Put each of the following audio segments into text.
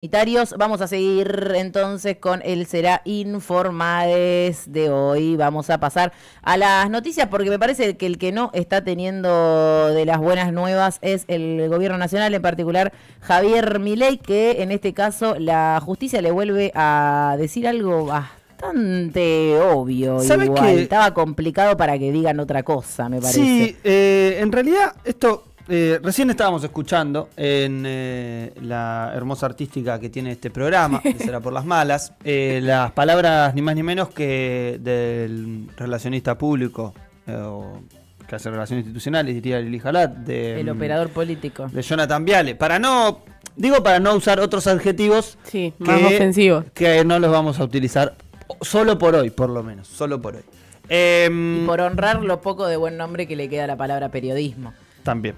Unitarios. Vamos a seguir entonces con el Será Informades de hoy. Vamos a pasar a las noticias porque me parece que el que no está teniendo de las buenas nuevas es el gobierno nacional, en particular Javier Milei, que en este caso la justicia le vuelve a decir algo bastante obvio. ¿Sabe que estaba complicado para que digan otra cosa, me parece? Sí, en realidad esto recién estábamos escuchando en la hermosa artística que tiene este programa, que será por las malas, las palabras ni más ni menos que del relacionista público que hace relaciones institucionales, diría Lili Jalat, el operador político de Jonathan Viale, para no usar otros adjetivos más ofensivos, que no los vamos a utilizar solo por hoy, por lo menos, solo por hoy. Y por honrar lo poco de buen nombre que le queda a la palabra periodismo. También.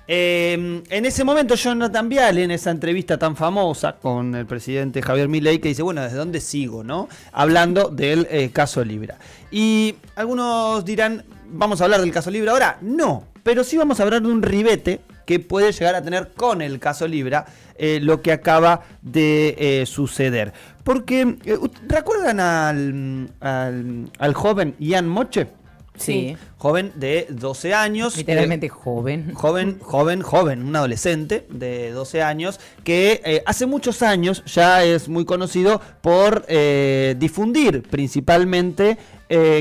En ese momento Jonathan Viale, en esa entrevista tan famosa con el presidente Javier Milei, que dice, bueno, ¿desde dónde sigo? ¿No? Hablando del caso Libra. Y algunos dirán, ¿vamos a hablar del caso Libra ahora? No, pero sí vamos a hablar de un ribete que puede llegar a tener con el caso Libra lo que acaba de suceder. Porque, ¿recuerdan al joven Ian Moche? Sí. Joven de 12 años. Literalmente joven, un adolescente de 12 años que hace muchos años ya es muy conocido por difundir principalmente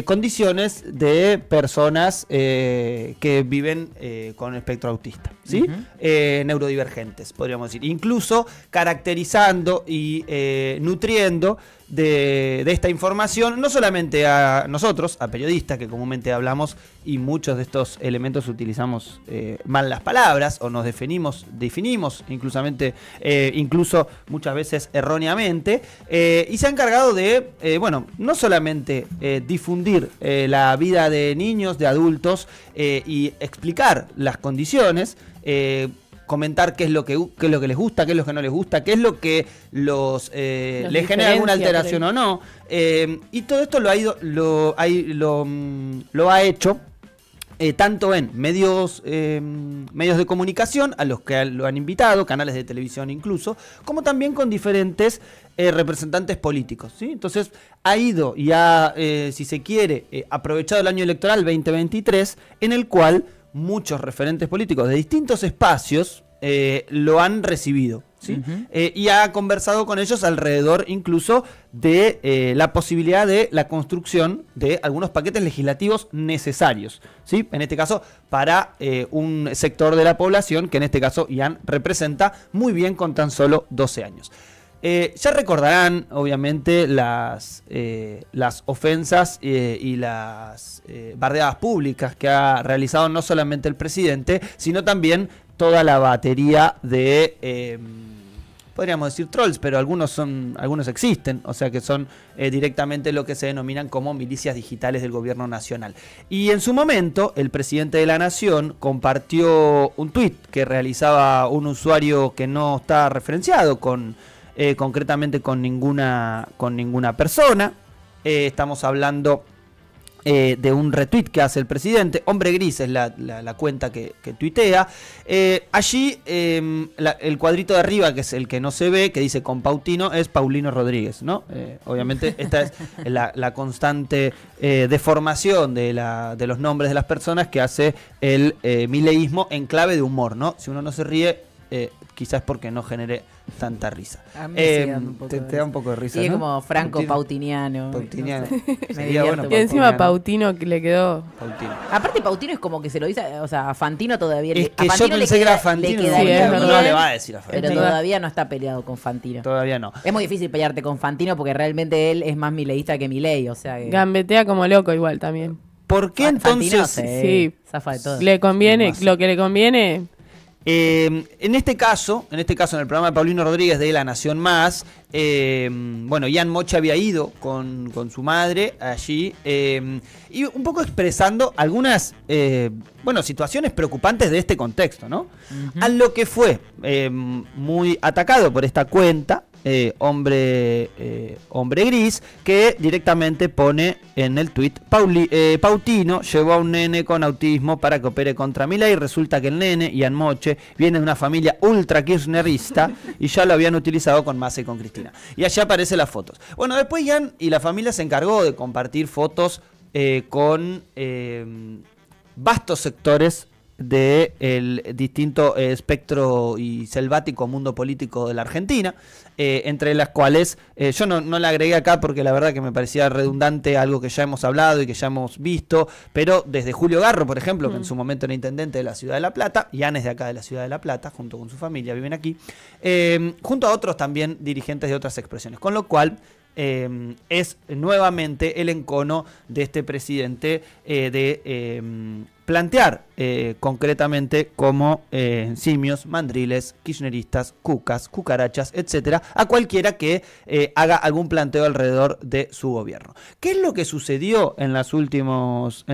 condiciones de personas que viven con espectro autista, ¿sí? Neurodivergentes, podríamos decir. Incluso caracterizando y nutriendo de esta información, no solamente a nosotros, a periodistas que comúnmente hablamos y muchos de estos elementos utilizamos mal las palabras o nos definimos incluso muchas veces erróneamente, y se ha encargado de, no solamente difundir la vida de niños, de adultos y explicar las condiciones, comentar qué es lo que les gusta, qué es lo que no les gusta, qué es lo que les genera alguna alteración o no. Y todo esto lo ha hecho tanto en medios de comunicación, a los que lo han invitado, canales de televisión incluso, como también con diferentes representantes políticos, ¿sí? Entonces ha ido y ha, si se quiere, aprovechado el año electoral 2023, en el cual muchos referentes políticos de distintos espacios lo han recibido, ¿sí? Y ha conversado con ellos alrededor incluso de la posibilidad de la construcción de algunos paquetes legislativos necesarios, ¿sí? En este caso para un sector de la población que en este caso Ian representa muy bien con tan solo 12 años. Ya recordarán, obviamente, las ofensas y las bardeadas públicas que ha realizado no solamente el presidente, sino también toda la batería de, podríamos decir trolls, pero algunos existen, o sea que son directamente lo que se denominan como milicias digitales del gobierno nacional. Y en su momento, el presidente de la Nación compartió un tuit que realizaba un usuario que no está referenciado concretamente con ninguna persona. Estamos hablando de un retweet que hace el presidente. Hombre Gris es la cuenta que tuitea. Allí el cuadrito de arriba, que es el que no se ve, que dice con Pautino, es Paulino Rodríguez, ¿no? Obviamente esta es la constante deformación de los nombres de las personas que hace el mileísmo en clave de humor, ¿no? Si uno no se ríe, quizás porque no genere tanta risa. Te da un poco de risa, y ¿no? es como Franco Pautiniano. Pautiniano. No sé. Bueno, y encima Pautino que le quedó. Pautino. Aparte Pautino es como que se lo dice, o sea, a Fantino todavía. Es que yo pensé que era Fantino. No le va a decir a Fantino. Pero todavía no está peleado con Fantino. Todavía no. Es muy difícil pelearte con Fantino porque realmente él es más mileísta que Milei, o sea que... Gambetea como loco igual también. ¿Por qué entonces? Sí. Zafa de todo. Le conviene, lo que le conviene. En este caso, en el programa de Paulino Rodríguez de La Nación Más, Ian Moche había ido con su madre allí y un poco expresando algunas situaciones preocupantes de este contexto, ¿no? A lo que fue muy atacado por esta cuenta hombre gris, que directamente pone en el tuit: Pautino llevó a un nene con autismo para que opere contra Milei. Resulta que el nene, Ian Moche, viene de una familia ultra kirchnerista y ya lo habían utilizado con Massa y con Cristina. Y allá aparecen las fotos. Bueno, después Ian y la familia se encargó de compartir fotos con vastos sectores del distinto espectro y selvático mundo político de la Argentina, entre las cuales yo no la agregué acá porque la verdad que me parecía redundante algo que ya hemos hablado y que ya hemos visto, pero desde Julio Garro, por ejemplo, que en su momento era intendente de la Ciudad de La Plata, Ian es de acá de la Ciudad de La Plata, junto con su familia, viven aquí, junto a otros también dirigentes de otras expresiones, con lo cual es nuevamente el encono de este presidente de plantear concretamente como simios, mandriles, kirchneristas, cucas, cucarachas, etcétera, a cualquiera que haga algún planteo alrededor de su gobierno. ¿Qué es lo que sucedió en las últimas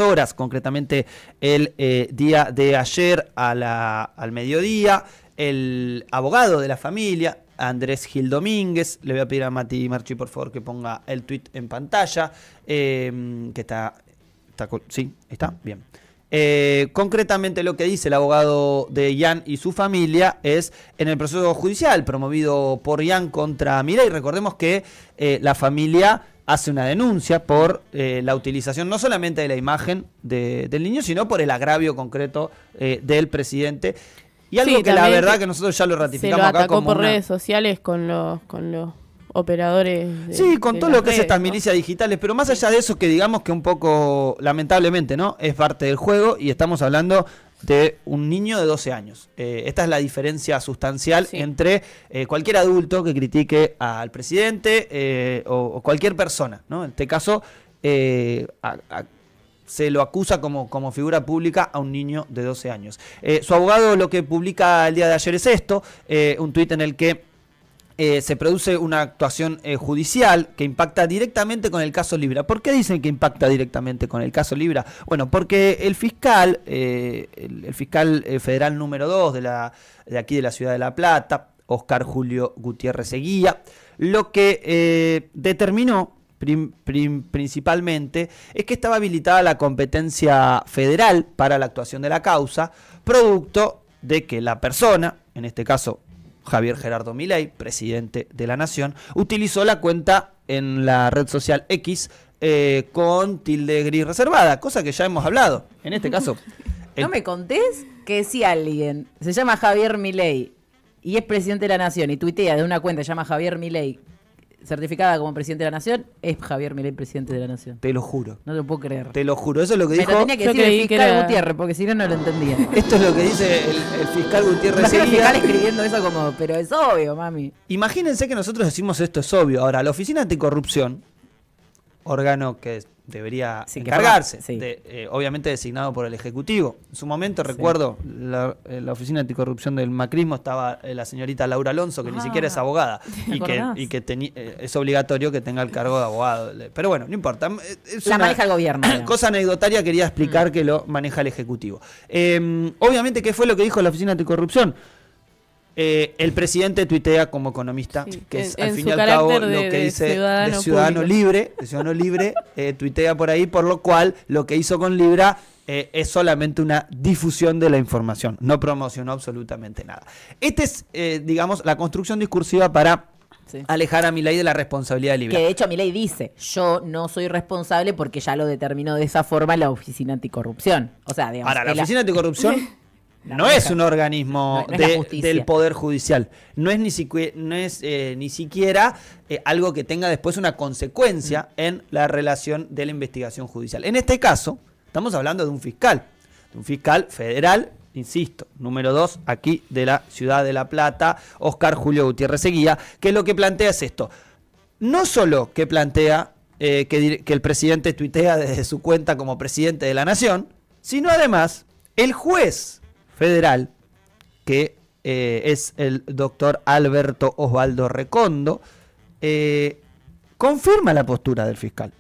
horas, concretamente el día de ayer al mediodía? El abogado de la familia, Andrés Gil Domínguez, le voy a pedir a Mati Marchi por favor que ponga el tuit en pantalla, que está sí, está bien. Concretamente lo que dice el abogado de Ian y su familia es: en el proceso judicial promovido por Ian contra Milei, recordemos que la familia hace una denuncia por la utilización no solamente de la imagen del niño, sino por el agravio concreto del presidente. Y algo que la verdad que nosotros ya lo ratificamos acá, como por redes sociales con los operadores. Sí, con todo lo que es estas milicias digitales, pero más allá de eso, que digamos que un poco, lamentablemente, ¿no? Es parte del juego y estamos hablando de un niño de 12 años. Esta es la diferencia sustancial entre cualquier adulto que critique al presidente o cualquier persona, ¿no? En este caso, se lo acusa como figura pública a un niño de 12 años. Su abogado lo que publica el día de ayer es esto, un tuit en el que se produce una actuación judicial que impacta directamente con el caso Libra. ¿Por qué dicen que impacta directamente con el caso Libra? Bueno, porque el fiscal federal número 2 de aquí de la Ciudad de La Plata, Oscar Julio Gutiérrez Eguía, lo que determinó principalmente es que estaba habilitada la competencia federal para la actuación de la causa, producto de que la persona, en este caso Javier Gerardo Milei, presidente de la Nación, utilizó la cuenta en la red social X con tilde gris reservada, cosa que ya hemos hablado. En este caso... ¿No me contés que si alguien se llama Javier Milei y es presidente de la Nación y tuitea de una cuenta que se llama Javier Milei, certificada como presidente de la Nación, es Javier Milei presidente de la Nación? Te lo juro. No lo puedo creer. Te lo juro. Eso es lo que dijo... Me lo tenía que decir el fiscal Gutiérrez, porque si no, no lo entendía. Esto es lo que dice el fiscal Gutiérrez. El fiscal escribiendo eso como, pero es obvio, mami. Imagínense que nosotros decimos esto es obvio. Ahora, la Oficina Anticorrupción, órgano que debería encargarse, obviamente designado por el Ejecutivo. En su momento, recuerdo, la Oficina Anticorrupción del macrismo estaba la señorita Laura Alonso, que ni siquiera es abogada, y que es obligatorio que tenga el cargo de abogado. Pero bueno, no importa. Maneja el gobierno. Cosa anecdotaria, quería explicar que lo maneja el Ejecutivo. Obviamente, ¿qué fue lo que dijo la Oficina Anticorrupción? El presidente tuitea como economista, que es al fin y al cabo lo que dice de ciudadano libre, tuitea por ahí, por lo cual lo que hizo con Libra es solamente una difusión de la información, no promocionó absolutamente nada. Esta es, digamos, la construcción discursiva para alejar a Milei de la responsabilidad de Libra. Que de hecho Milei dice, yo no soy responsable porque ya lo determinó de esa forma la Oficina Anticorrupción. O sea, digamos, ahora, la Oficina Anticorrupción no es un organismo del Poder Judicial. No es ni siquiera algo que tenga después una consecuencia en la relación de la investigación judicial. En este caso, estamos hablando de un fiscal federal, insisto, número 2 aquí de la Ciudad de La Plata, Oscar Julio Gutiérrez Eguía, que lo que plantea es esto. No solo que plantea que el presidente tuitea desde su cuenta como presidente de la Nación, sino además el juez federal, que es el doctor Alberto Osvaldo Recondo, confirma la postura del fiscal.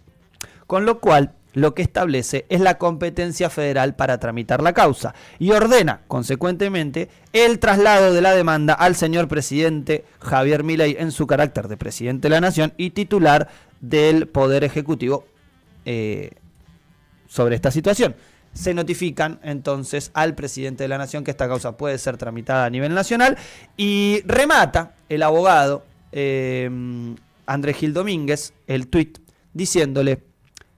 Con lo cual, lo que establece es la competencia federal para tramitar la causa y ordena, consecuentemente, el traslado de la demanda al señor presidente Javier Milei en su carácter de presidente de la Nación y titular del Poder Ejecutivo sobre esta situación. Se notifican entonces al presidente de la Nación que esta causa puede ser tramitada a nivel nacional y remata el abogado Andrés Gil Domínguez el tuit diciéndole: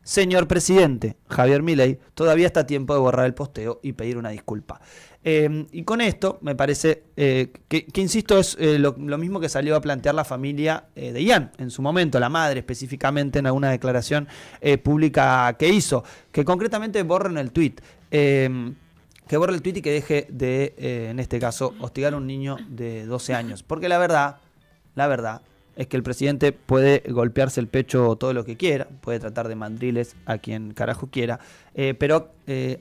señor presidente Javier Milei, todavía está a tiempo de borrar el posteo y pedir una disculpa. Y con esto me parece que insisto, es lo mismo que salió a plantear la familia de Ian en su momento, la madre específicamente, en alguna declaración pública que hizo, que concretamente borren el tuit. Que borre el tuit y que deje de, en este caso, hostigar a un niño de 12 años. Porque la verdad es que el presidente puede golpearse el pecho todo lo que quiera, puede tratar de mandriles a quien carajo quiera, pero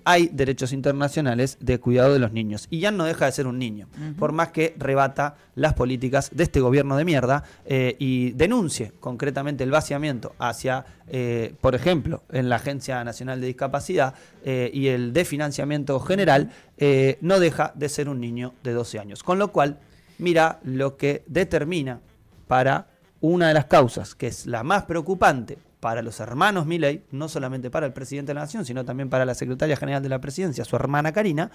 hay derechos internacionales de cuidado de los niños. Y Ian no deja de ser un niño, por más que rebata las políticas de este gobierno de mierda y denuncie concretamente el vaciamiento hacia, por ejemplo, en la Agencia Nacional de Discapacidad y el de financiamiento general, no deja de ser un niño de 12 años. Con lo cual, mira lo que determina para una de las causas, que es la más preocupante para los hermanos Milei, no solamente para el presidente de la Nación, sino también para la secretaria general de la Presidencia, su hermana Karina,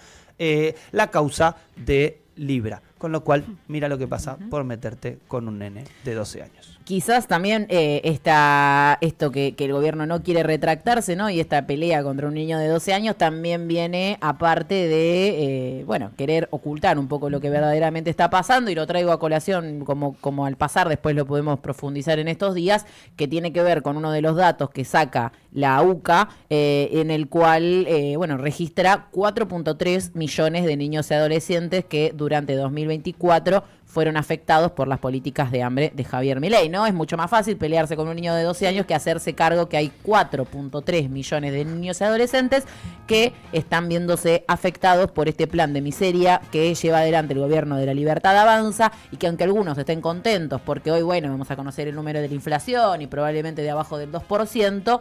la causa de Libra. Con lo cual, mira lo que pasa por meterte con un nene de 12 años. Quizás también esto que el gobierno no quiere retractarse, ¿no? Y esta pelea contra un niño de 12 años también viene aparte de, querer ocultar un poco lo que verdaderamente está pasando, y lo traigo a colación como al pasar, después lo podemos profundizar en estos días, que tiene que ver con uno de los datos que saca la UCA, en el cual, registra 4.3 millones de niños y adolescentes que durante 2024 fueron afectados por las políticas de hambre de Javier Milei, ¿no? Es mucho más fácil pelearse con un niño de 12 años que hacerse cargo que hay 4.3 millones de niños y adolescentes que están viéndose afectados por este plan de miseria que lleva adelante el gobierno de la Libertad Avanza, y que aunque algunos estén contentos porque hoy, vamos a conocer el número de la inflación y probablemente de abajo del 2%,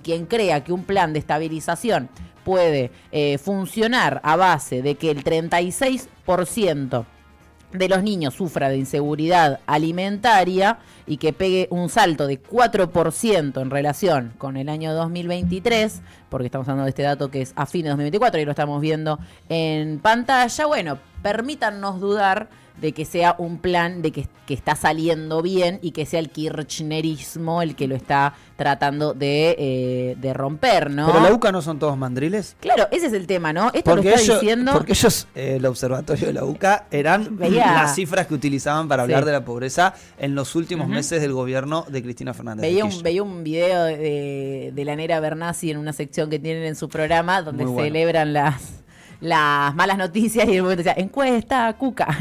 quien crea que un plan de estabilización puede funcionar a base de que el 36% de los niños sufra de inseguridad alimentaria y que pegue un salto de 4% en relación con el año 2023, porque estamos hablando de este dato que es a fines de 2024 y lo estamos viendo en pantalla, permítannos dudar de que sea un plan de que está saliendo bien y que sea el kirchnerismo el que lo está tratando de romper, ¿no? Pero la UCA no son todos mandriles. Claro, ese es el tema, ¿no? Esto porque lo está diciendo. Porque ellos, el observatorio de la UCA, eran las cifras que utilizaban para hablar de la pobreza en los últimos meses del gobierno de Cristina Fernández de Kirchner. Veía un video de la Nera Bernasi en una sección que tienen en su programa donde celebran las malas noticias, y en el momento decía, encuesta Cuca.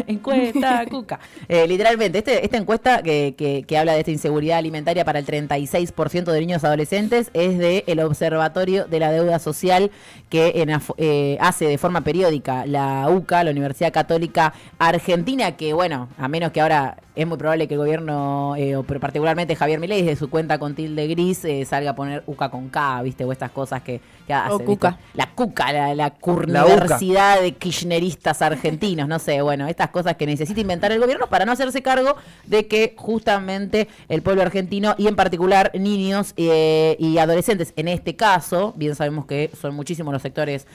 Literalmente, esta encuesta que habla de esta inseguridad alimentaria para el 36% de niños y adolescentes es del Observatorio de la Deuda Social que hace de forma periódica la UCA, la Universidad Católica Argentina, que a menos que ahora es muy probable que el gobierno, pero particularmente Javier Milei, desde su cuenta con tilde gris, salga a poner UCA con K, ¿viste? O estas cosas que hace. O Cuca. La Cuca, la Universidad de Kirchneristas argentinos, no sé, estas cosas que necesita inventar el gobierno para no hacerse cargo de que justamente el pueblo argentino, y en particular niños y adolescentes, en este caso, bien sabemos que son muchísimos los sectores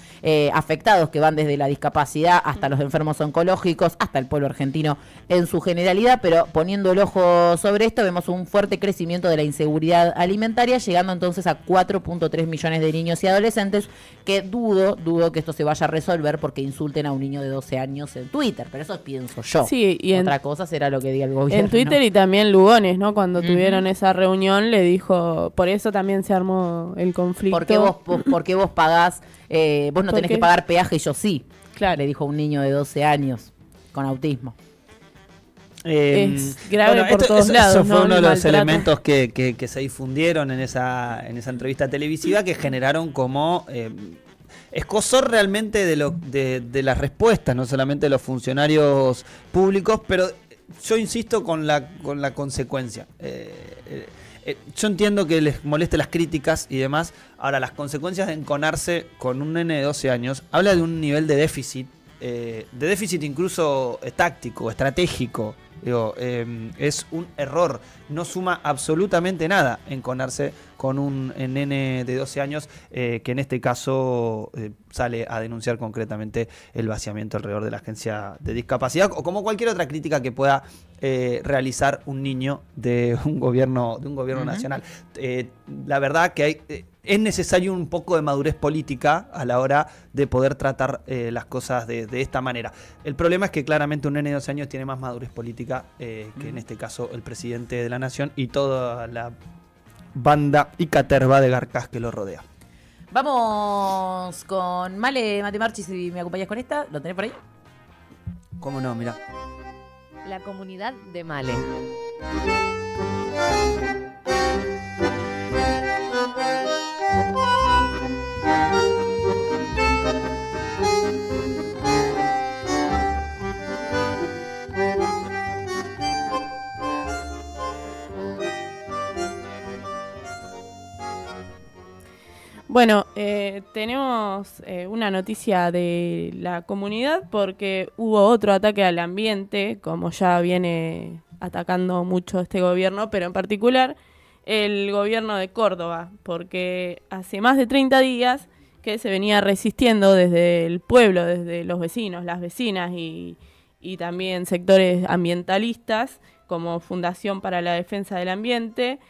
afectados, que van desde la discapacidad hasta los enfermos oncológicos, hasta el pueblo argentino en su generalidad, pero poniendo el ojo sobre esto, vemos un fuerte crecimiento de la inseguridad alimentaria, llegando entonces a 4.3 millones de niños y adolescentes, que dudo que esto se vaya a resolver porque insulten a un niño de 12 años en Twitter, pero eso pienso yo. Sí, y otra cosa será lo que diga el gobierno. En Twitter y también Lugones, ¿no? Cuando tuvieron esa reunión le dijo, por eso también se armó el conflicto. ¿Por qué vos pagás, vos no tenés que pagar peaje y yo sí? Claro. Le dijo un niño de 12 años con autismo. Es grave por todos lados. Eso fue uno de los elementos que se difundieron en esa entrevista televisiva, que generaron como escozor realmente de las respuestas, no solamente de los funcionarios públicos, pero yo insisto con la consecuencia. yo entiendo que les moleste las críticas y demás. Ahora, las consecuencias de enconarse con un nene de 12 años habla de un nivel de déficit incluso táctico, estratégico. Digo, es un error, no suma absolutamente nada enconarse con un nene de 12 años que en este caso sale a denunciar concretamente el vaciamiento alrededor de la agencia de discapacidad o como cualquier otra crítica que pueda realizar un niño de un gobierno nacional. La verdad que es necesario un poco de madurez política a la hora de poder tratar las cosas de esta manera. El problema es que claramente un nene de 12 años tiene más madurez política que en este caso el presidente de la nación y toda la banda y caterva de garcas que lo rodea. Vamos con Male Matemarchi, si me acompañas con esta. ¿Lo tenés por ahí? ¿Cómo no? Mirá. La comunidad de Male. Bueno, tenemos una noticia de la comunidad porque hubo otro ataque al ambiente, como ya viene atacando mucho este gobierno, pero en particular el gobierno de Córdoba, porque hace más de 30 días que se venía resistiendo desde el pueblo, desde los vecinos, las vecinas y también sectores ambientalistas como Fundación para la Defensa del Ambiente,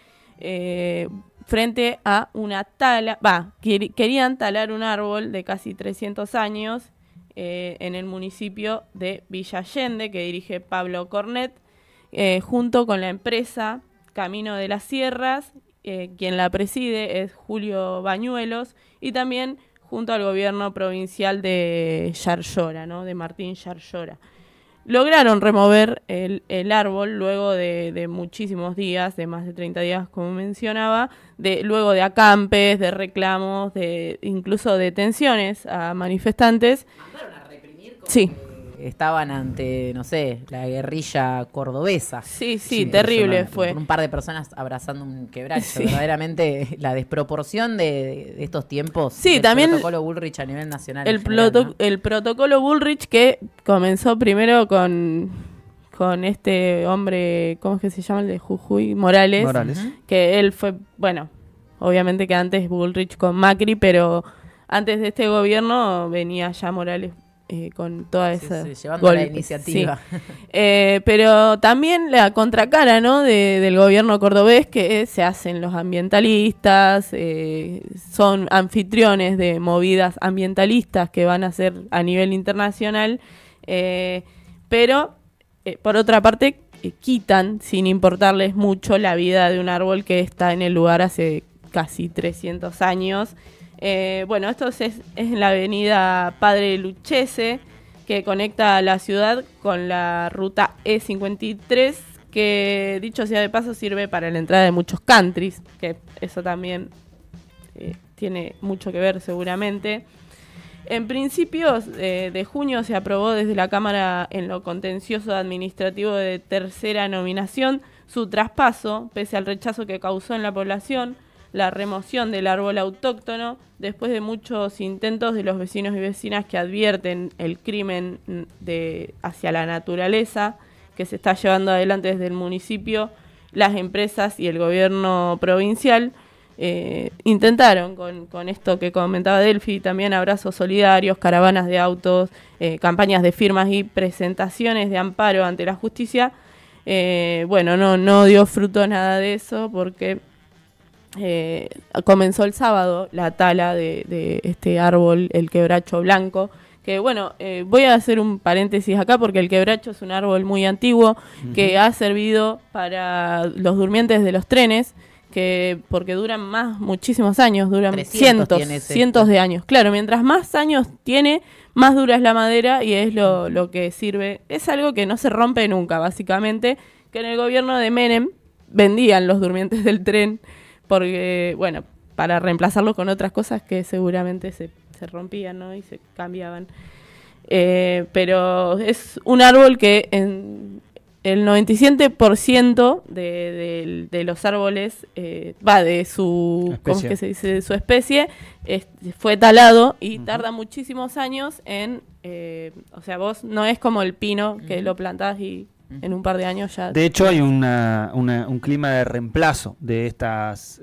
frente a una tala, querían talar un árbol de casi 300 años en el municipio de Villa Allende, que dirige Pablo Cornet, junto con la empresa Camino de las Sierras, quien la preside es Julio Bañuelos, y también junto al gobierno provincial de Yarlora, ¿no? De Martín Yarlora. Lograron remover el árbol luego de muchísimos días, de más de 30 días, como mencionaba, luego de acampes, de reclamos, incluso detenciones a manifestantes. ¿Mandaron a reprimir? Sí. Estaban ante, no sé, la guerrilla cordobesa. Sí, terrible fue. Un par de personas abrazando un quebracho. Sí. Verdaderamente la desproporción de estos tiempos. Sí, también el protocolo Bullrich a nivel nacional. El protocolo Bullrich, que comenzó primero con este hombre, ¿cómo es que se llama? El de Jujuy, Morales. Que él fue, bueno, obviamente que antes Bullrich con Macri, pero antes de este gobierno venía ya Morales con toda esa llevando la iniciativa. Sí. Pero también la contracara, ¿no? Del gobierno cordobés, que se hacen los ambientalistas, son anfitriones de movidas ambientalistas que van a ser a nivel internacional, pero por otra parte quitan, sin importarles mucho, la vida de un árbol que está en el lugar hace casi 300 años. Bueno, esto es en la avenida Padre Lucchese, que conecta la ciudad con la ruta E53, que dicho sea de paso sirve para la entrada de muchos countries, que eso también tiene mucho que ver seguramente. En principios de junio se aprobó desde la Cámara en lo contencioso administrativo de tercera nominación su traspaso, pese al rechazo que causó en la población, la remoción del árbol autóctono, después de muchos intentos de los vecinos y vecinas que advierten el crimen hacia la naturaleza que se está llevando adelante desde el municipio. Las empresas y el gobierno provincial intentaron con esto que comentaba Delphi, también abrazos solidarios, caravanas de autos, campañas de firmas y presentaciones de amparo ante la justicia. Bueno, no dio fruto nada de eso porque comenzó el sábado la tala de este árbol, el quebracho blanco, que bueno, voy a hacer un paréntesis acá porque el quebracho es un árbol muy antiguo que ha servido para los durmientes de los trenes, porque duran muchísimos años, duran cientos de años. Claro, mientras más años tiene, más dura es la madera y es lo que sirve. Es algo que no se rompe nunca, básicamente, que en el gobierno de Menem vendían los durmientes del tren porque, bueno, para reemplazarlo con otras cosas que seguramente se rompían, ¿no? Y se cambiaban. Pero es un árbol que el 97% de los árboles, de su Especie. ¿cómo es que se dice? De su especie, fue talado y tarda muchísimos años en, o sea, vos no es como el pino que lo plantás y en un par de años ya. De hecho, hay un clima de reemplazo de estas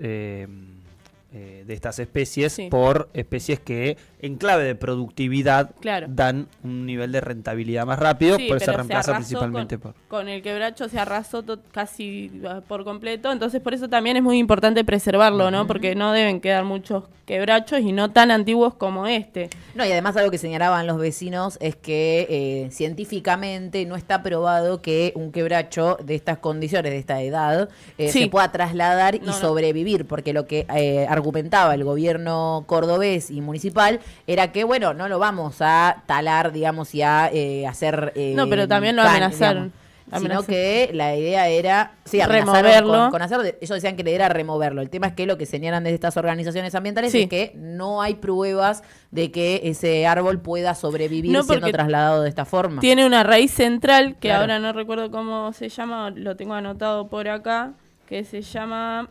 especies Sí. por especies que en clave de productividad Claro. dan un nivel de rentabilidad más rápido, Sí, por eso se pero reemplaza arrasó principalmente por... con el quebracho se arrasó casi por completo, entonces por eso también es muy importante preservarlo, ¿no? Porque no deben quedar muchos quebrachos y no tan antiguos como este. No, y además algo que señalaban los vecinos es que científicamente no está probado que un quebracho de estas condiciones, de esta edad, Sí. se pueda trasladar No, y no. sobrevivir, porque lo que argumentaba el gobierno cordobés y municipal era que, bueno, no lo vamos a talar, digamos, y a hacer... No, pero también lo amenazaron. Sino que la idea era Removerlo. con hacer, ellos decían que la idea era removerlo. El tema es que lo que señalan desde estas organizaciones ambientales Sí. es que no hay pruebas de que ese árbol pueda sobrevivir No, siendo porque trasladado de esta forma. Tiene una raíz central que Claro. ahora no recuerdo cómo se llama, lo tengo anotado por acá, que se llama...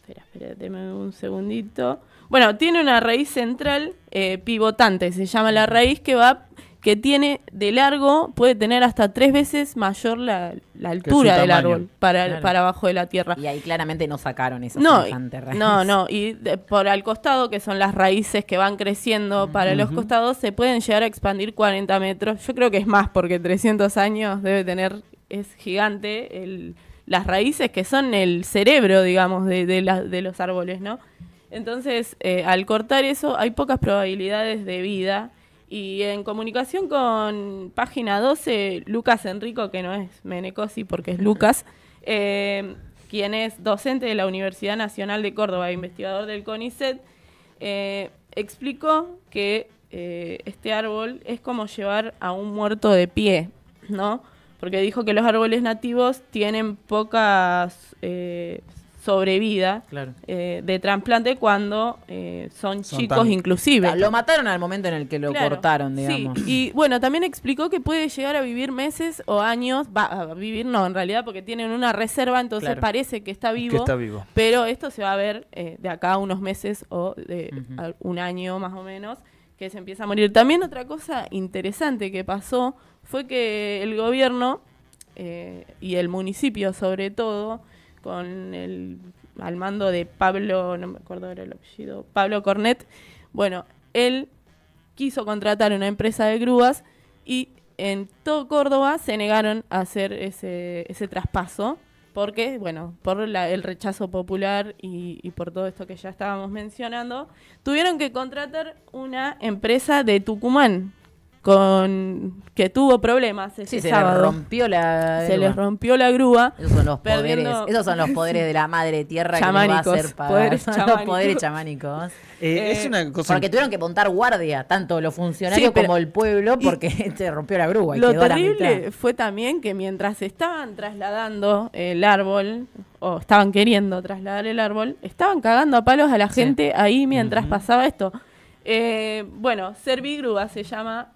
Espera, deme un segundito. Bueno, tiene una raíz central pivotante, se llama la raíz que tiene de largo, puede tener hasta 3 veces mayor la altura del tamaño. árbol para Claro. abajo de la tierra. Y ahí claramente no sacaron esa No, semejante raíz. no, y por al costado, que son las raíces que van creciendo para los costados, se pueden llegar a expandir 40 metros. Yo creo que es más, porque 300 años debe tener, es gigante, las raíces que son el cerebro, digamos, de los árboles, ¿no? Entonces, al cortar eso, hay pocas probabilidades de vida. Y en comunicación con Página 12, Lucas Enrico, que no es Menecosi porque es Lucas, quien es docente de la Universidad Nacional de Córdoba, investigador del CONICET, explicó que este árbol es como llevar a un muerto de pie, ¿no? Porque dijo que los árboles nativos tienen pocas sobrevida Claro. de trasplante cuando son chicos tan- inclusive. Lo mataron al momento en el que lo Claro, cortaron, digamos. Sí, y bueno, también explicó que puede llegar a vivir meses o años, a vivir no, en realidad porque tienen una reserva, entonces Claro. parece que está vivo, Que está vivo. pero esto se va a ver de acá a unos meses o de Ujú. un año más o menos, que se empieza a morir. También otra cosa interesante que pasó fue que el gobierno y el municipio sobre todo, al mando de Pablo, no me acuerdo ahora el apellido, Pablo Cornet, bueno, él quiso contratar una empresa de grúas y en todo Córdoba se negaron a hacer ese traspaso porque, bueno, por el rechazo popular y por todo esto que ya estábamos mencionando, tuvieron que contratar una empresa de Tucumán que tuvo problemas ese Sí, se sábado. les rompió la... Se les rompió la grúa. Esos son los perdiendo- poderes, esos son los poderes de la madre tierra que les va a Chamánicos, hacer pagar. poderes Son los chamánicos. poderes chamánicos. Es una cosa... Porque tuvieron que montar guardia, tanto los funcionarios Sí, pero- como el pueblo, y- porque se rompió la grúa. Y Lo quedó a la terrible mitad. fue también que mientras estaban trasladando el árbol, o estaban queriendo trasladar el árbol, estaban cagando a palos a la Sí. gente ahí mientras pasaba esto. Bueno, Servigrúa se llama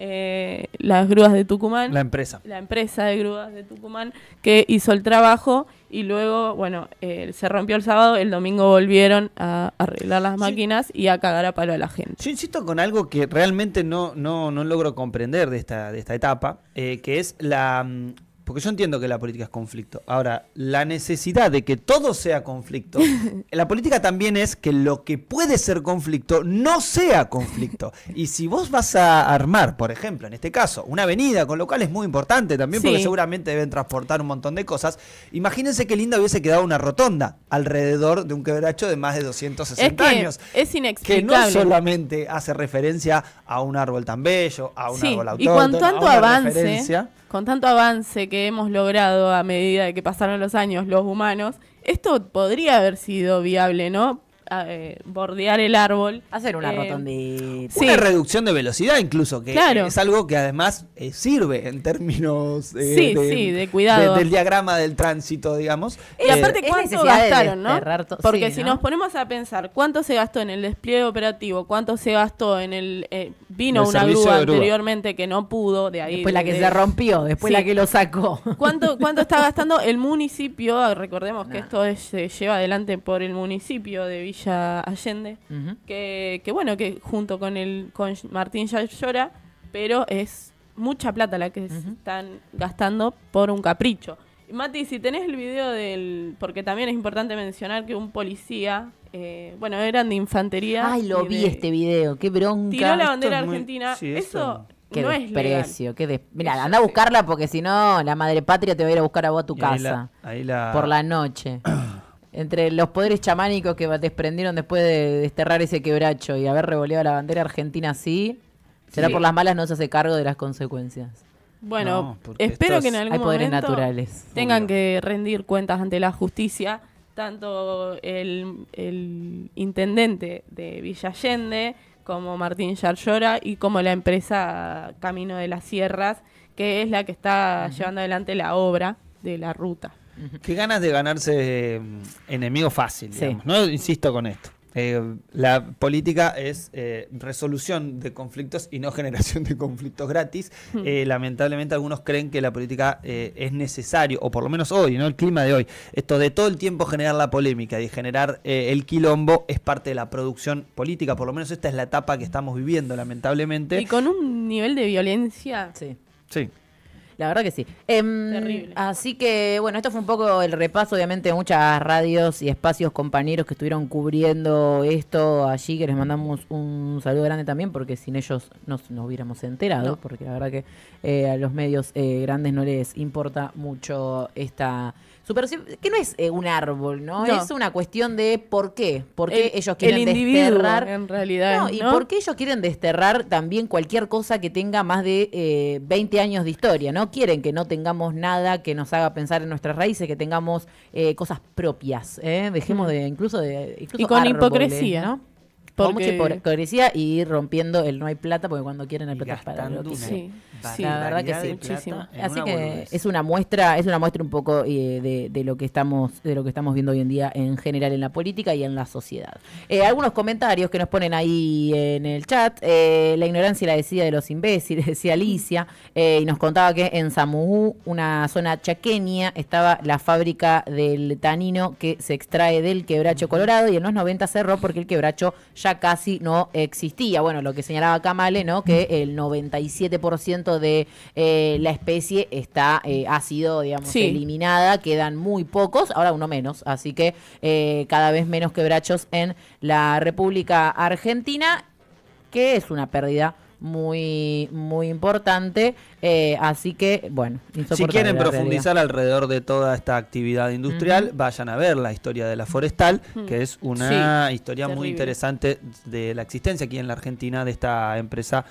las grúas de Tucumán. La empresa. La empresa de grúas de Tucumán que hizo el trabajo y luego, bueno, se rompió el sábado, el domingo volvieron a arreglar las máquinas y a cagar a palo a la gente. Yo insisto con algo que realmente no logro comprender de esta etapa, que es porque yo entiendo que la política es conflicto. Ahora, la necesidad de que todo sea conflicto, la política también es que lo que puede ser conflicto no sea conflicto. Y si vos vas a armar, por ejemplo, en este caso, una avenida, con lo cual es muy importante también, porque Sí. seguramente deben transportar un montón de cosas, imagínense qué linda hubiese quedado una rotonda alrededor de un quebracho de más de 260 Es que años. es Que no inexplicable. solamente hace referencia a un árbol tan bello, a un Sí, árbol y autóctono, con tanto a una avance, referencia. con tanto avance que hemos logrado a medida de que pasaron los años los humanos, esto podría haber sido viable, ¿no? bordear el árbol. Hacer una rotondita. Sí. Una reducción de velocidad incluso, que Claro. es algo que además sirve en términos de cuidado. del diagrama del tránsito, digamos. Y aparte, es ¿cuánto necesidad de gastaron, no? desterrar Porque sí, si ¿no? nos ponemos a pensar cuánto se gastó en el despliegue operativo, cuánto se gastó en el... vino El una servicio grúa de grúa. anteriormente que no pudo, de ahí... Después la que de- se rompió, después Sí. la que lo sacó. ¿Cuánto está gastando el municipio? Recordemos que esto se lleva adelante por el municipio de Villa Allende, Ujú. que bueno, que junto con Martín Yayora, pero es mucha plata la que se están gastando por un capricho. Y Mati, si tenés el video porque también es importante mencionar que un policía, eran de infantería. Ay, lo y vi de- este video, qué bronca. Tiró la Esto bandera es muy- argentina. sí, Eso Qué no es legal. desprecio, Mira, anda a buscarla porque si no, la madre patria te va a ir a buscar a vos a tu Y ahí casa. ahí la- Por la noche. Entre los poderes chamánicos que desprendieron después de desterrar ese quebracho y haber revoleado la bandera argentina así, será Sí. por las malas no se hace cargo de las consecuencias. Bueno, No, porque espero esto que en es- algún Hay poderes momento naturales. tengan Obvio. que rendir cuentas ante la justicia, tanto el intendente de Villa Allende como Martín Yarlora y como la empresa Camino de las Sierras, que es la que está llevando adelante la obra de la ruta. Qué ganas de ganarse enemigo fácil, Sí. digamos. No insisto con esto. La política es resolución de conflictos y no generación de conflictos gratis. Lamentablemente algunos creen que la política es necesario, o por lo menos hoy, ¿no? El clima de hoy. Esto de todo el tiempo generar la polémica y generar el quilombo es parte de la producción política. Por lo menos esta es la etapa que estamos viviendo, lamentablemente. Y con un nivel de violencia Sí. Sí. La verdad que sí. Terrible. Así que, bueno, esto fue un poco el repaso, obviamente, de muchas radios y espacios compañeros que estuvieron cubriendo esto allí, que les mandamos un saludo grande también, porque sin ellos no nos hubiéramos enterado, No. porque la verdad que a los medios grandes no les importa mucho esta superstición, que no es un árbol, ¿no? No. Es una cuestión de por qué ellos el quieren individuo, desterrar. en realidad. No, y por qué ellos quieren desterrar también cualquier cosa que tenga más de 20 años de historia, ¿no? Quieren que no tengamos nada que nos haga pensar en nuestras raíces, que tengamos cosas propias, ¿eh? Dejemos de, incluso Y con árboles, hipocresía. ¿no? Con Porque- mucha hipocresía y ir rompiendo el no hay plata, porque cuando quieren hay Y plata para gastando lo que una Sí, sí. La verdad que barbaridad sí, de plata muchísimo. en Así una que boludez. es una muestra un poco de lo que estamos viendo hoy en día en general en la política y en la sociedad. Algunos comentarios que nos ponen ahí en el chat. La ignorancia y la desidia de los imbéciles, decía Alicia, y nos contaba que en Samuú, una zona chaqueña, estaba la fábrica del tanino que se extrae del quebracho colorado y en los 90 cerró porque el quebracho ya casi no existía. Bueno, lo que señalaba Kamale, ¿no? Que el 97% de la especie ha sido, digamos, Sí. eliminada, quedan muy pocos, ahora uno menos, así que cada vez menos quebrachos en la República Argentina, que es una pérdida muy muy importante, así que bueno, Si insoportable quieren la profundizar alrededor de toda esta actividad industrial, vayan a ver la historia de la forestal, que es una historia muy terrible. interesante de la existencia aquí en la Argentina de esta empresa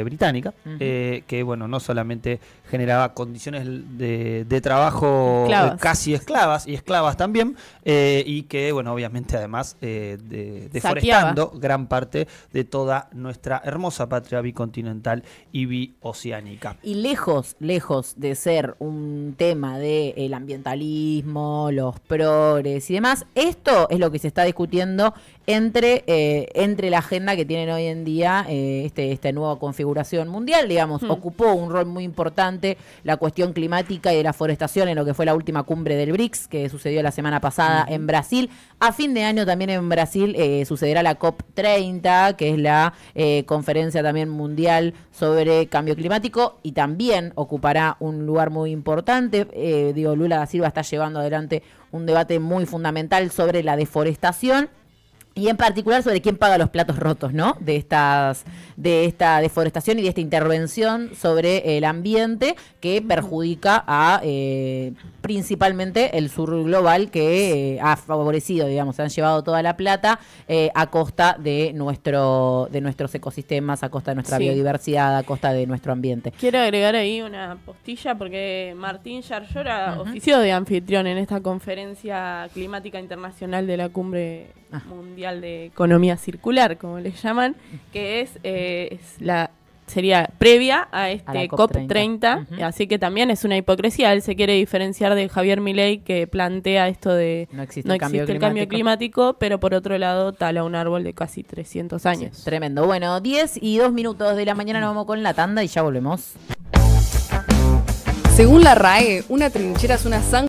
británica, que bueno, no solamente generaba condiciones de trabajo Esclavas. casi esclavas y esclavas también, y que bueno, obviamente además deforestando gran parte de toda nuestra hermosa patria bicontinental y bioceánica. Y lejos de ser un tema del ambientalismo, los progres y demás, esto es lo que se está discutiendo entre la agenda que tienen hoy en día esta nueva configuración mundial, digamos, ocupó un rol muy importante la cuestión climática y de la forestación en lo que fue la última cumbre del BRICS, que sucedió la semana pasada en Brasil. A fin de año también en Brasil sucederá la COP30, que es la conferencia también mundial sobre cambio climático, y también ocupará un lugar muy importante. Lula da Silva está llevando adelante un debate muy fundamental sobre la deforestación y en particular sobre quién paga los platos rotos, ¿no? De esta deforestación y de esta intervención sobre el ambiente que perjudica a principalmente el sur global que ha favorecido, digamos, se han llevado toda la plata a costa de nuestros ecosistemas, a costa de nuestra biodiversidad, a costa de nuestro ambiente. Quiero agregar ahí una postilla porque Martín Yarlora ofició de anfitrión en esta conferencia climática internacional de la Cumbre Mundial de Economía Circular, como le llaman, que sería previa a este COP30, así que también es una hipocresía. Él se quiere diferenciar de Javier Milei, que plantea esto de no existe el cambio climático, pero por otro lado tala un árbol de casi 300 años. Sí, tremendo. Bueno, 10:02 de la mañana nos vamos con la tanda y ya volvemos. Según la RAE, una trinchera es una zanja